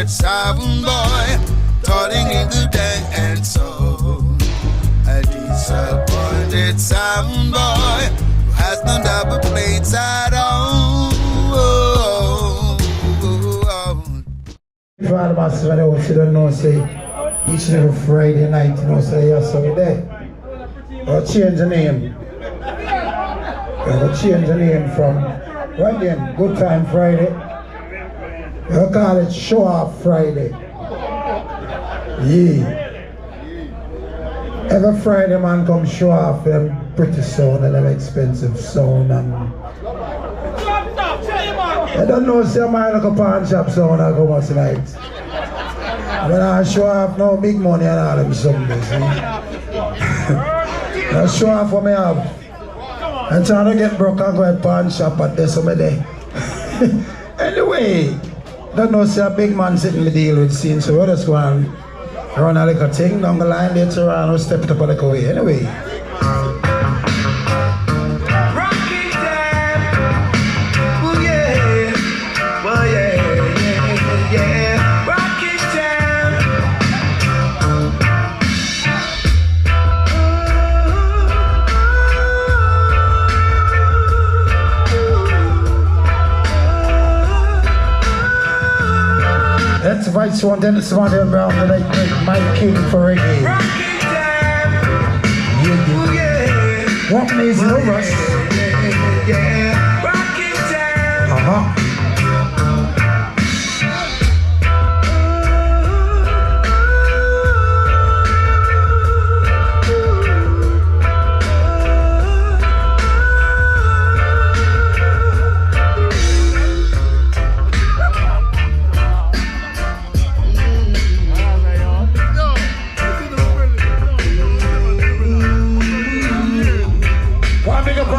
that sound boy, calling in the dance hall. A disappointed sound boy who has no double plates at all. Faada Duss, when I was don't know, say each and every Friday night, you know, say yes, so there. I'll change the name. I'll change the name from right then, Good Time Friday. I'll call it Show Off Friday. Yeah. Every Friday man come show off them pretty sound and them expensive sound and I don't know, say my like a pawn shop sound I come out tonight. When I show off no big money and all them something, see? I show off what I have. And trying to get broke and go to pawn shop at this some day. Anyway, don't know, say a big man sitting me deal with scene, so we'll just go and run a little thing down the line later on, we'll step it up a little way. Anyway. Let's invite someone around the night, my king for reggae. Yeah. Walking easy, no rush.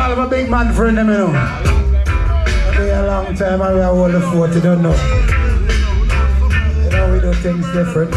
I'm a big man friend, you know. It's been a long time and we are all the 40, you don't know. You know, we do things different.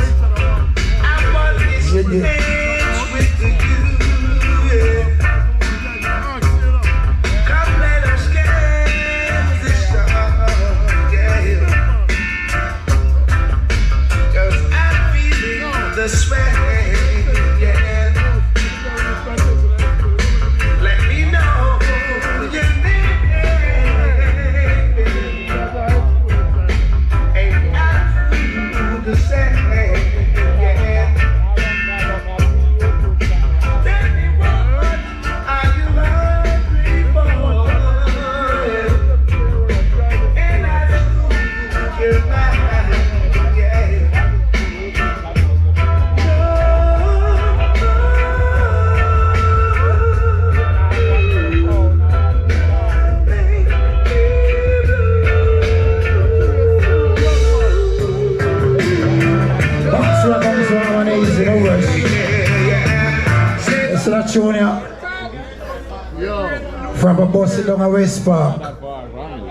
From a bus down a West Park,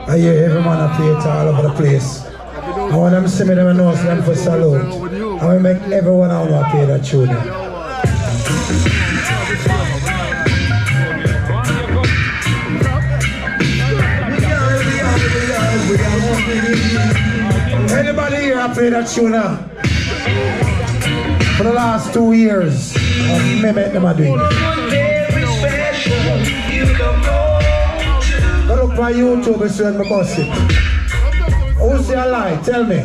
I hear every man a play it all over the place. I want them to see me, them know them for salute. I will make everyone out to play that tune. Anybody here I play that tune now? For the last 2 years, I make them a do it. Go look for YouTube and see when I bust it. Who's your lie? Tell me.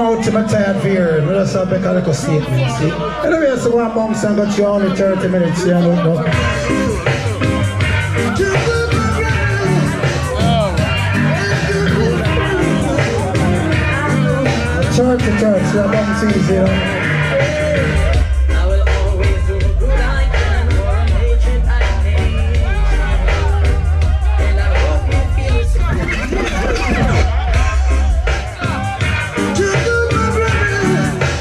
out to my tired fear. We just have to make a little statement, see? Anyway, so one bounce and got you only 30 minutes here. No. 30, so bounce easy, you know?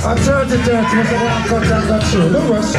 I'm 30, must have one cut and got you. No rush.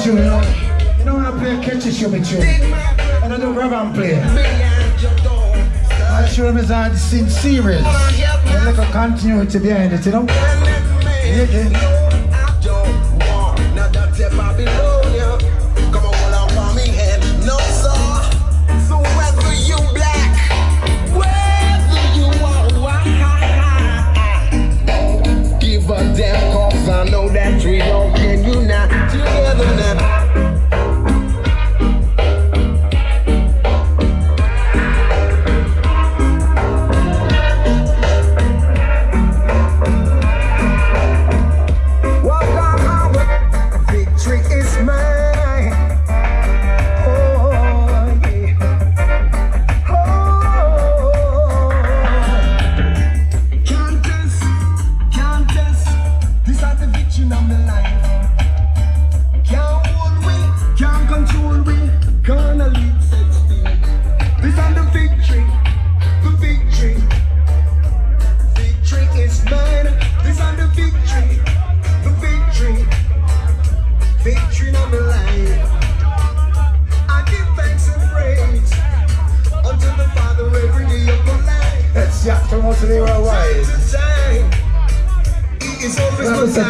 You know when I play catchy show me tune, and I do grab and play. I show them is on the scene serious. There's like a continuity behind it, you know? Yeah. So whether you black, whether you white, give a damn, cause I know that we don't get you now. Together now.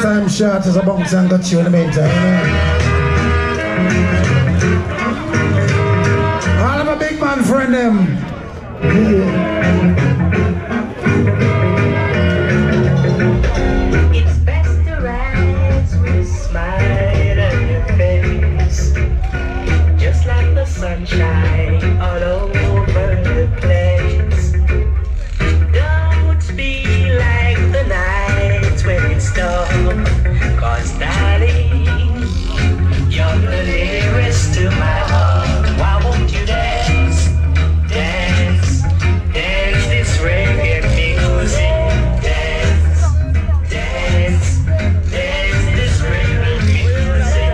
Time short as a bounce and got you in the meantime, you know? All of a big man friend them. It's best to rise with a smile on your face, just like the sunshine all over the place. Don't be like the nights when it's dark. Cause darling, you're the nearest to my heart. Why won't you dance, dance, dance this reggae music? Dance, dance, dance this reggae music.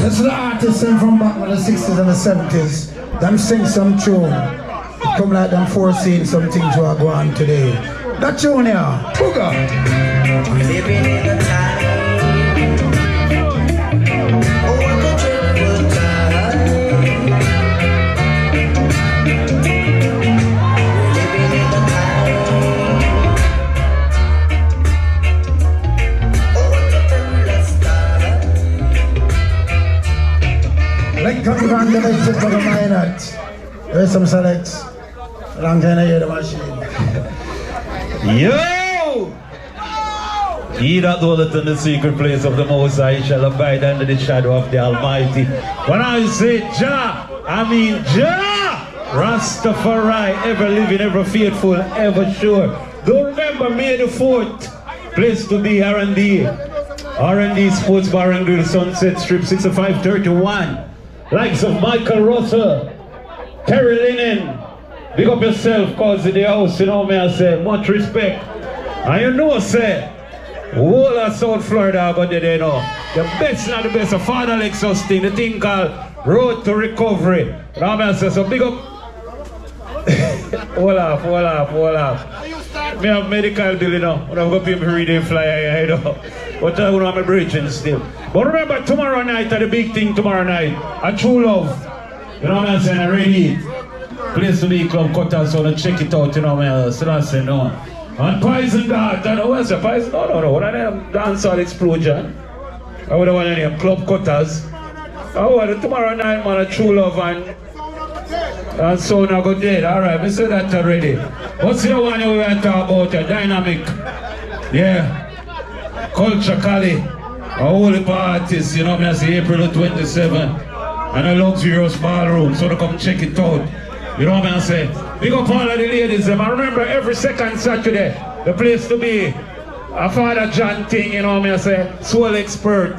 This is the artists from back in the 60s and the 70s. Them sing some tune. Come like them foreseeing some things we are going on today. That tune here, Booga. Living in a time. make it for the minute. There's some selects. Long time I hear the machine. Yo! He that dwelleth in the secret place of the Most High shall abide under the shadow of the Almighty. When I say Jah, I mean Jah! Rastafari, ever living, ever faithful, ever sure. Don't remember May the 4th. Place to be R&D. R&D Sports Bar and Grill, Sunset Strip, 6531. Likes of Michael Russell, Terry Linen. Big up yourself, cause of the house, you know me, I say. Much respect. And you know, say, whole of South Florida, but they know. The best, not the best, of Faada Duss thing, the thing called Road to Recovery. You know me, I say, so big up. Hold off. Me have medical bill, you know. When I go people reading flyer, you know. But I don't have my bridging still. But remember, tomorrow night, the big thing tomorrow night, a true love. You know what I'm saying? I ready. Place to be club cutters, so check it out, you know what I'm saying? No. And Poison Dart, I know what's a Poison? No. What are them dancehall explosion? I would have one of them club cutters. Tomorrow night, man, a true love and so now go dead. Alright, we said that already. What's the one we want to talk about? A dynamic. Yeah. Culture Cali. A whole heap of artists, you know me, I say April 27th. And a luxurious ballroom, so to come check it out. You know what I say? Big up all of the ladies. I remember every second Saturday, the place to be a Father John thing, you know what I say? Soul expert.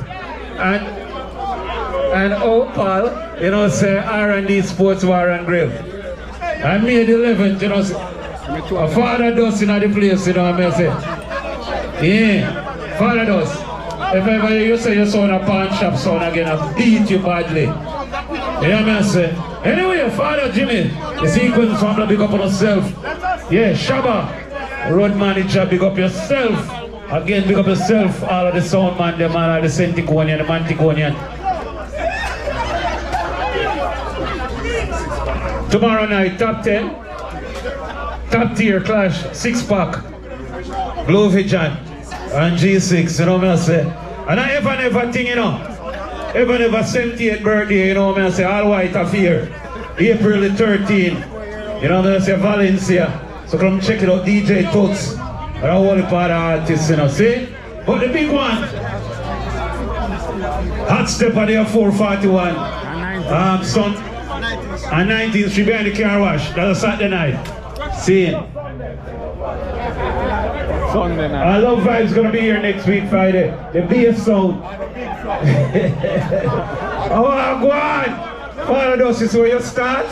And Opal, you know, say R&D Sports Bar and Grill. And May the 11th, you know, say, a Faada Duss in the place, you know what I say? Yeah, Faada Duss. If ever you say you saw a pawn shop sound again, I'll beat you badly. You know what I say? Anyway, Father Jimmy, the sequence family, big up on yourself. Yeah, Shabba, road manager, big up yourself. Again, big up yourself, all of the sound man, the man, the Centiconian, the Manticonian. Tomorrow night, top 10, top tier clash, 6-pack, Blue Vision, and G6, you know what I say? And I never think, you know, never 78th birthday, you know what I say, all white affair, April the 13th, you know what I say, Valencia. So come check it out, DJ Toots, and a whole part of artists, you know, see? But the big one, Hot Stepper there, 441, son. And 19th Street behind the car wash. That's a Saturday night. See it. Sunday night. I Love Vibes gonna be here next week, Friday. The bass sound. Oh, go on. Faada Duss is where you start.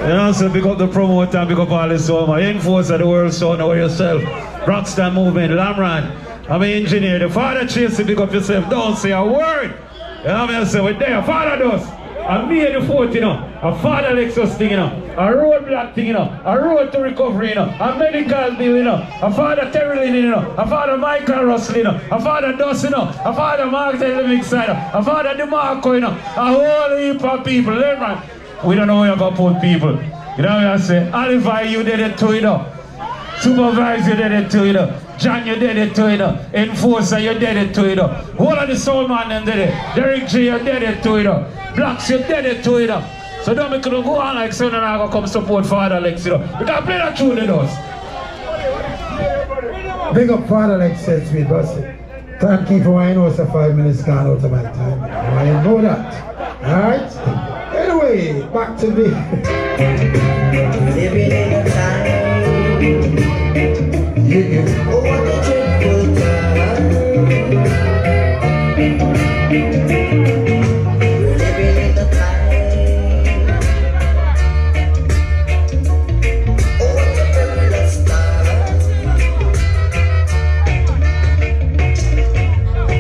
You know, so pick up the promoter and pick up all this sound. My infos of the world sound over yourself. Rockstar Movement, Lamran. I'm an engineer. The Father Chase, pick up yourself. Don't say a word. You know what I say? We're there. Faada Duss. A May the 4th, you know, a Faada Duss thing, you know, a roadblock thing, you know, a road to recovery, you know, a medical bill, you know, a Father Terry Linen, you know, a Father Michael Russell, you know, a Faada Duss, you know, a Father Mark the Living Side, a Father DeMarco, you know, a whole heap of people. Learn, man. We don't know where you're going to put people. You know what I say? Alify, you did it too, you know. Supervise, you did it too, you know. John, you did it too, you know. Enforcer, you did it too, you know. All of the soul man, them did it. Derek G, you did it too, you know. Blacks, you did it too, you know. So don't make it go on like so, and I go come support Faada Duss, you know. We can play that tune with us. Big up Faada Duss, said sweet bossy. Thank you for why I know it's a 5 minutes gone out of my time. I know that. Alright? Anyway, back to me. Living in a time. Yeah. Oh, what a dreadful time. We're living in a time. Oh, what a perilous time.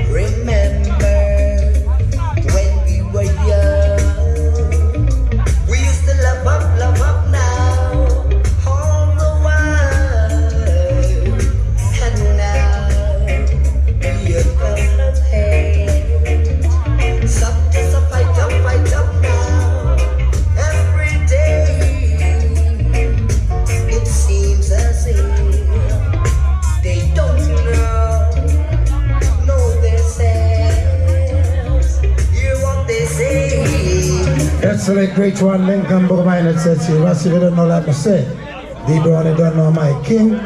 Remember when we were young, we used to love up now, all the while. Alright, select great one, Lincoln Bookminer says you. If you don't know that, I say. D Brown, you don't know my king.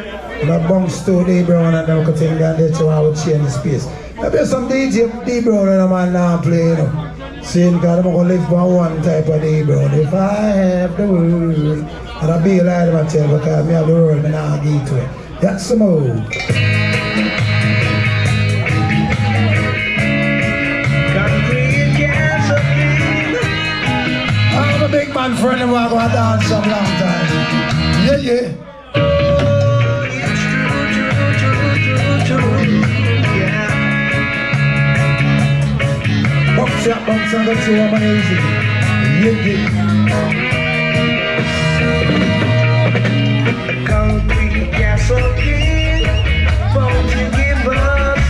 My bunks to D Brown and then we can down there to how we change the space. Maybe some DJ D Brown and a man now play, you know. Saying, God, I'm going to live by one type of D Brown. If I have the world, and I'll be a lie to myself because I have the world and I'll give to it. That's some more. I'm a big man friend who I go dance some long time. Yeah, yeah. Box up, box on the two of my easy. Yeah, yeah. Concrete gasoline, won't you give us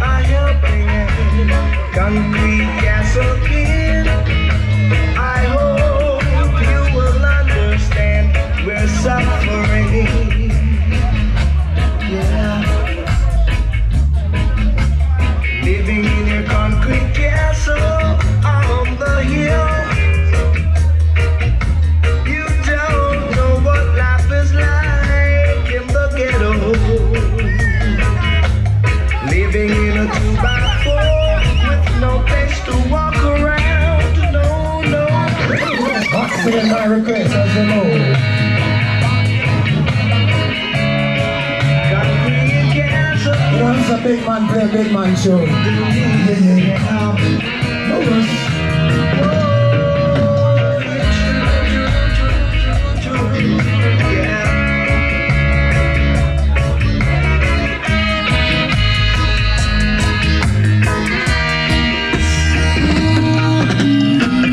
a helping hand? Concrete gasoline, I hope you will understand we're suffering. Yeah. Living in your concrete castle on the hill. You don't know what life is like in the ghetto. Living in a 2x4 with no place to walk around. No, no. That's again my request, as you know. Concrete castle. Once a big man play a big man show. Yeah, yeah, yeah. No worries.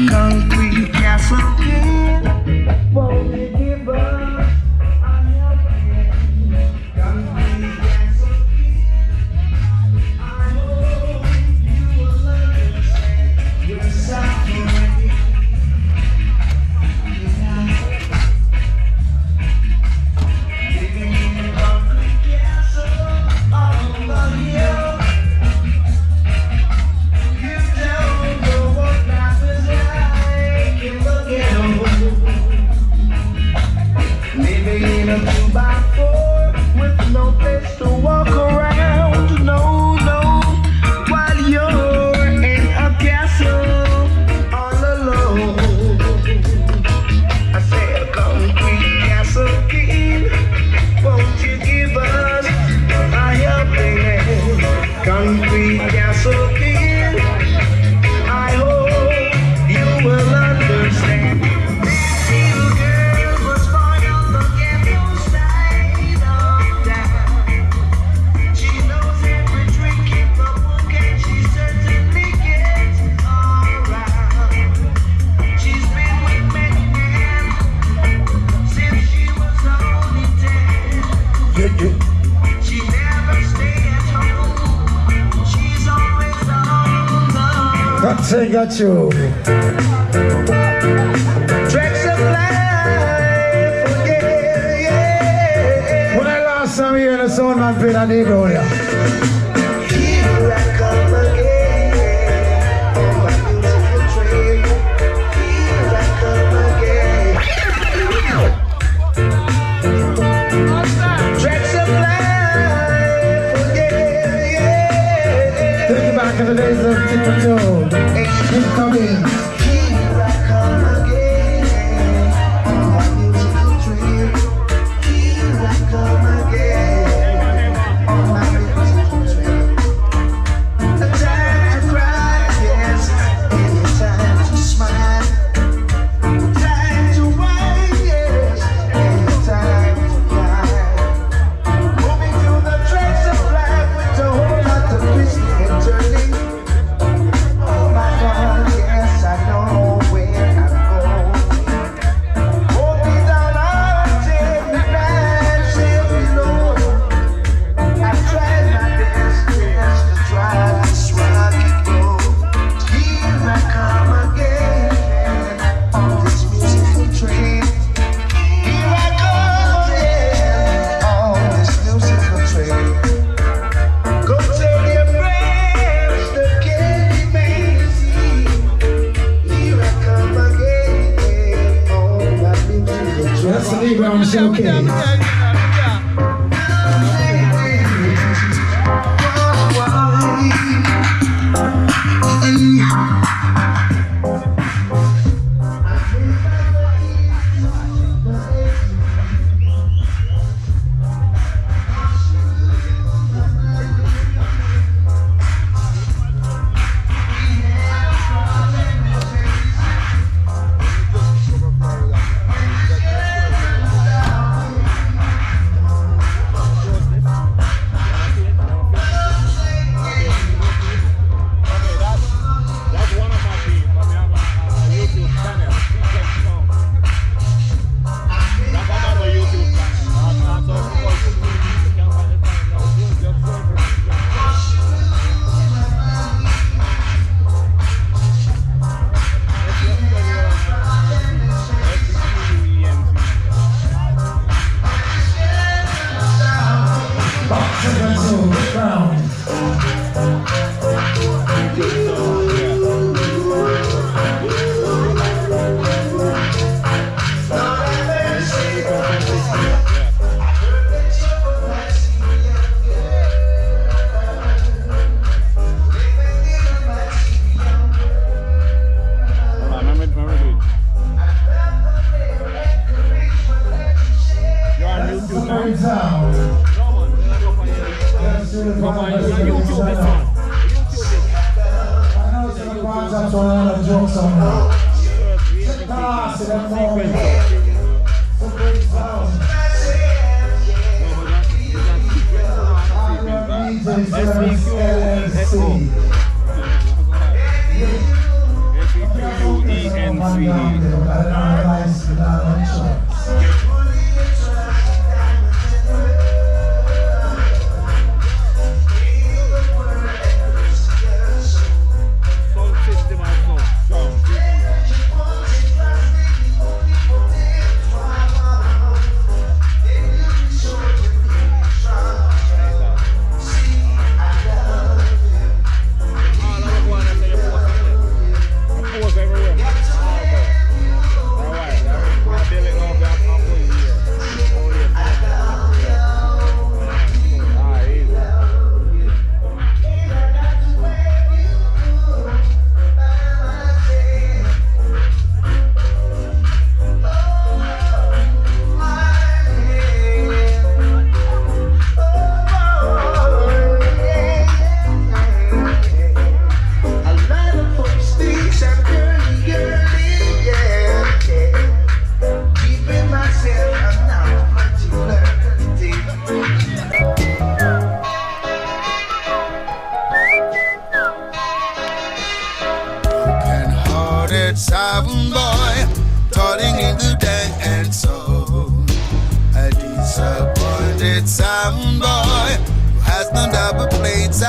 Concrete castle king, won't you give us a helping? Concrete castle king, I hope you will understand we're suffering. Living in a concrete castle on the hill. You don't know what life is like in the ghetto. Living in a 2x4 with no place to walk around. No, no. While you're in a castle all alone. I said, concrete castle king, won't you give us a helping hand? Concrete castle king, I hope you will understand. This little girl was born on the ghetto side of town. She knows every trick in the book and she certainly gets around. She's been with many men since she was only 10. Yeah, yeah. She never stays at home. She's always on the That's it, got you. tracks of life. Oh, yeah, yeah. When I last time here in the sound man played a D Brown, yeah. Here I come again on my beautiful train. Here I come again. Tracks of life. Oh, yeah, yeah. Take it back in the days of Tipper Joe. Keep coming. Here I come again on my beautiful train. Here I come again on my from Showcase. Sound boy, toiling in the dance hall. A disappointed sound boy who has no double plates.